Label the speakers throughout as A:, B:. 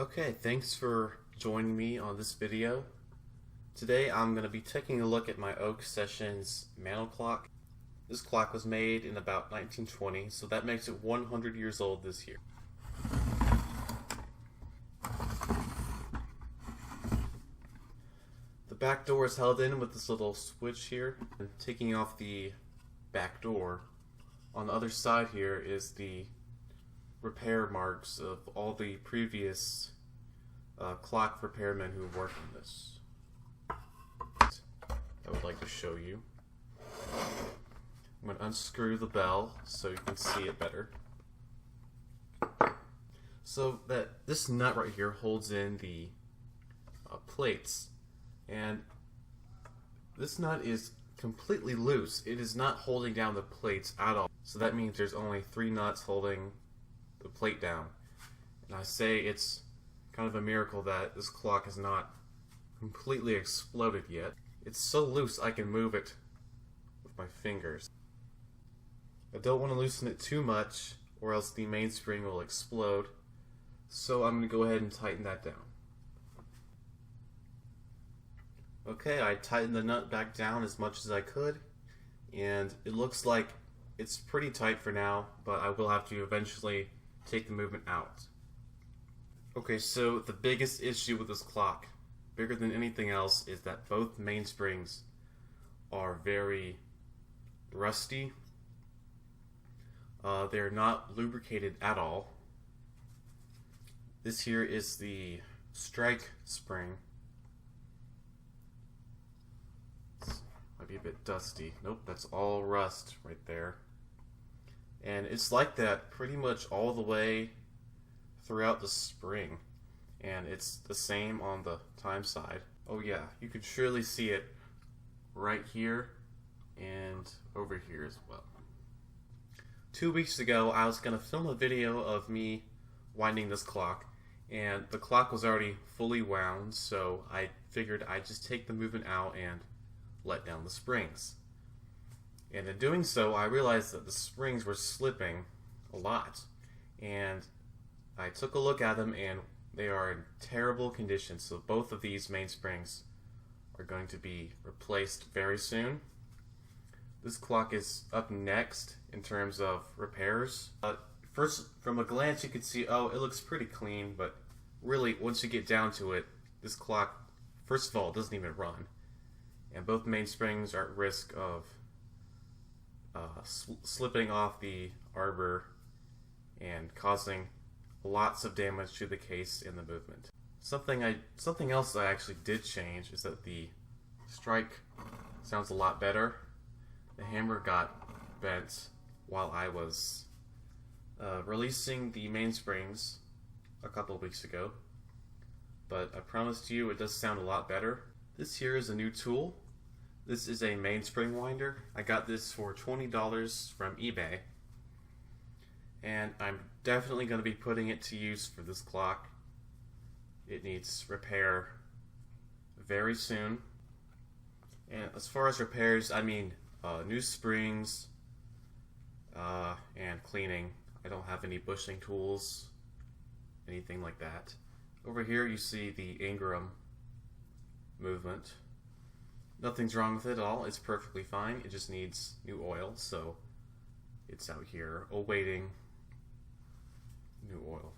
A: Okay, thanks for joining me on this video. Today I'm going to be taking a look at my Oak Sessions Mantel Clock. This clock was made in about 1920, so that makes it 100 years old this year. The back door is held in with this little switch here. And taking off the back door, on the other side here is the repair marks of all the previous clock repairmen who worked on this. I would like to show you. I'm going to unscrew the bell so you can see it better. So that this nut right here holds in the plates, and this nut is completely loose. It is not holding down the plates at all. So that means there's only 3 nuts holding the plate down. And I say it's kind of a miracle that this clock has not completely exploded yet. It's so loose I can move it with my fingers. I don't want to loosen it too much or else the mainspring will explode, so I'm going to go ahead and tighten that down. Okay, I tightened the nut back down as much as I could, and it looks like it's pretty tight for now, but I will have to eventually take the movement out. Okay, so the biggest issue with this clock, bigger than anything else, is that both mainsprings are very rusty. They're not lubricated at all. This here is the strike spring. Might be a bit dusty. Nope, that's all rust right there. And it's like that pretty much all the way throughout the spring. And it's the same on the time side. Oh yeah, you can surely see it right here and over here as well. 2 weeks ago, I was going to film a video of me winding this clock, and the clock was already fully wound, so I figured I'd just take the movement out and let down the springs. And in doing so, I realized that the springs were slipping a lot, and I took a look at them and they are in terrible condition, so both of these mainsprings are going to be replaced very soon. This clock is up next in terms of repairs. First, from a glance, you could see, oh, it looks pretty clean, but really, once you get down to it, this clock, first of all, doesn't even run. And both mainsprings are at risk of slipping off the arbor and causing lots of damage to the case and the movement. Something else I actually did change is that the strike sounds a lot better. The hammer got bent while I was releasing the mainsprings a couple of weeks ago, but I promise you it does sound a lot better. This here is a new tool. This is a mainspring winder. I got this for $20 from eBay, and I'm definitely going to be putting it to use for this clock. It needs repair very soon. And as far as repairs, I mean new springs and cleaning. I don't have any bushing tools, anything like that. Over here you see the Ingram movement. Nothing's wrong with it at all. It's perfectly fine. It just needs new oil, so it's out here awaiting new oil.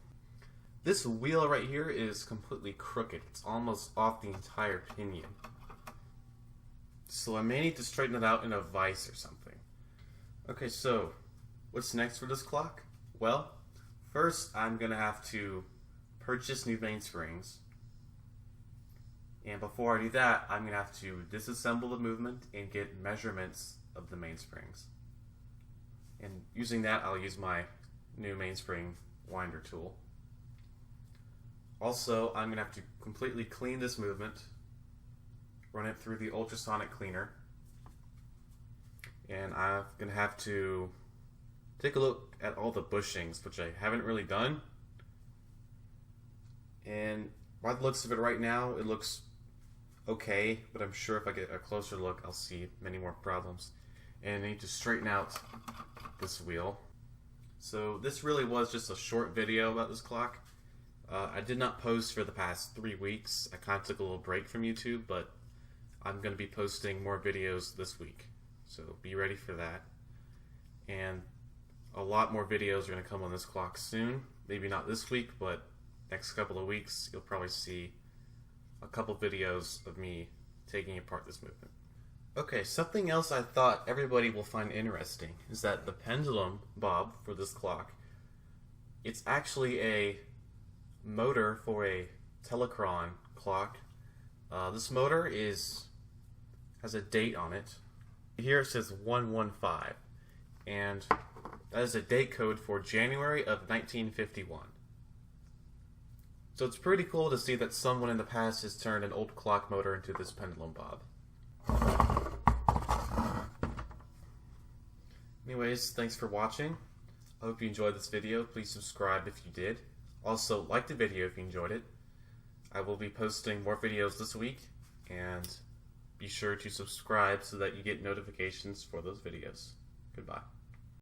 A: This wheel right here is completely crooked. It's almost off the entire pinion. So I may need to straighten it out in a vise or something. Okay, so what's next for this clock? Well, first I'm going to have to purchase new mainsprings. And before I do that, I'm going to have to disassemble the movement and get measurements of the mainsprings. And using that, I'll use my new mainspring winder tool. Also, I'm going to have to completely clean this movement, run it through the ultrasonic cleaner, and I'm going to have to take a look at all the bushings, which I haven't really done. And by the looks of it right now, it looks okay, but I'm sure if I get a closer look, I'll see many more problems. And I need to straighten out this wheel. So this really was just a short video about this clock. I did not post for the past 3 weeks. I kind of took a little break from YouTube, but I'm going to be posting more videos this week. So be ready for that. And a lot more videos are going to come on this clock soon. Maybe not this week, but next couple of weeks you'll probably see a couple videos of me taking apart this movement. Okay, something else I thought everybody will find interesting is that the pendulum bob for this clock, it's actually a motor for a Telechron clock. This motor has a date on it. Here it says 115, and that is a date code for January of 1951. So it's pretty cool to see that someone in the past has turned an old clock motor into this pendulum bob. Anyways, thanks for watching. I hope you enjoyed this video. Please subscribe if you did. Also, like the video if you enjoyed it. I will be posting more videos this week, and be sure to subscribe so that you get notifications for those videos. Goodbye.